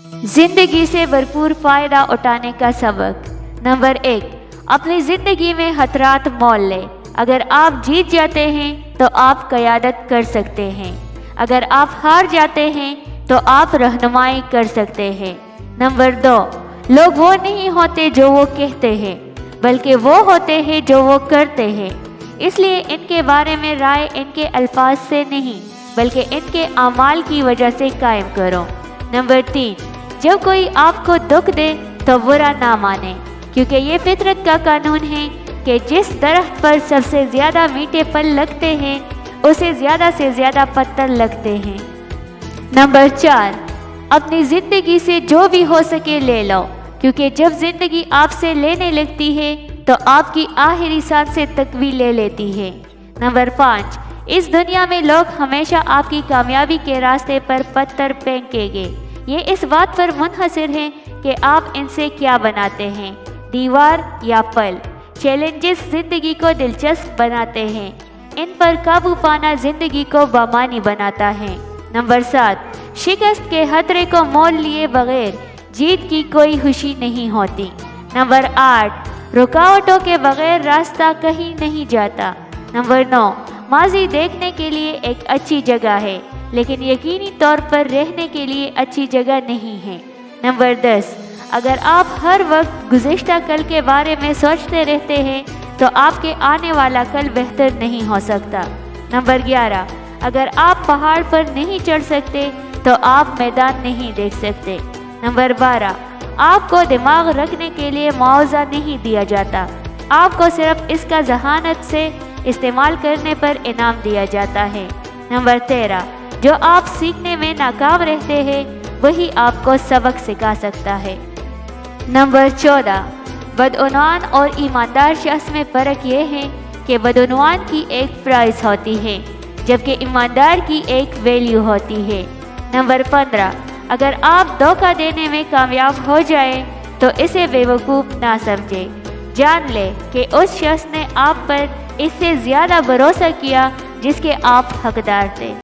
जिंदगी से भरपूर फ़ायदा उठाने का सबक। नंबर 1, अपनी ज़िंदगी में खतरात मोल लें। अगर आप जीत जाते हैं तो आप क़यादत कर सकते हैं, अगर आप हार जाते हैं तो आप रहनुमाई कर सकते हैं। नंबर 2, लोग वो नहीं होते जो वो कहते हैं, बल्कि वो होते हैं जो वो करते हैं। इसलिए इनके बारे में राय इनके अल्फाज से नहीं बल्कि इनके अमाल की वजह से कायम करो। नंबर 3, जब कोई आपको दुख दे तो बुरा ना माने, क्योंकि ये फितरत का कानून है कि जिस दरख्त पर सबसे ज़्यादा मीठे फल लगते हैं उसे ज़्यादा से ज़्यादा पत्थर लगते हैं। नंबर 4, अपनी ज़िंदगी से जो भी हो सके ले लो, क्योंकि जब ज़िंदगी आपसे लेने लगती है तो आपकी आखिरी सांसें तक भी ले लेती है। नंबर 5, इस दुनिया में लोग हमेशा आपकी कामयाबी के रास्ते पर पत्थर फेंकेंगे। ये इस बात पर मुनहसर है कि आप इनसे क्या बनाते हैं, दीवार या पल। चैलेंजेस ज़िंदगी को दिलचस्प बनाते हैं, इन पर काबू पाना ज़िंदगी को बामानी बनाता है। नंबर 7, शिकस्त के खतरे को मोल लिए बगैर जीत की कोई खुशी नहीं होती। नंबर 8, रुकावटों के बगैर रास्ता कहीं नहीं जाता। नंबर 9, माजी देखने के लिए एक अच्छी जगह है, लेकिन यकीनी तौर पर रहने के लिए अच्छी जगह नहीं है। नंबर 10, अगर आप हर वक्त गुज़िश्ता कल के बारे में सोचते रहते हैं तो आपके आने वाला कल बेहतर नहीं हो सकता। नंबर 11, अगर आप पहाड़ पर नहीं चढ़ सकते तो आप मैदान नहीं देख सकते। नंबर 12, आपको दिमाग रखने के लिए मुआवजा नहीं दिया जाता, आपको सिर्फ इसका जहानत से इस्तेमाल करने पर इनाम दिया जाता है। नंबर 13, जो आप सीखने में नाकाम रहते हैं वही आपको सबक सिखा सकता है। नंबर 14, बदउनवान और ईमानदार शख्स में फ़र्क ये है कि बदउनवान की एक प्राइस होती है जबकि ईमानदार की एक वैल्यू होती है। नंबर 15, अगर आप धोखा देने में कामयाब हो जाए तो इसे बेवकूफ़ ना समझे, जान ले कि उस शख्स ने आप पर इससे ज़्यादा भरोसा किया जिसके आप हकदार थे।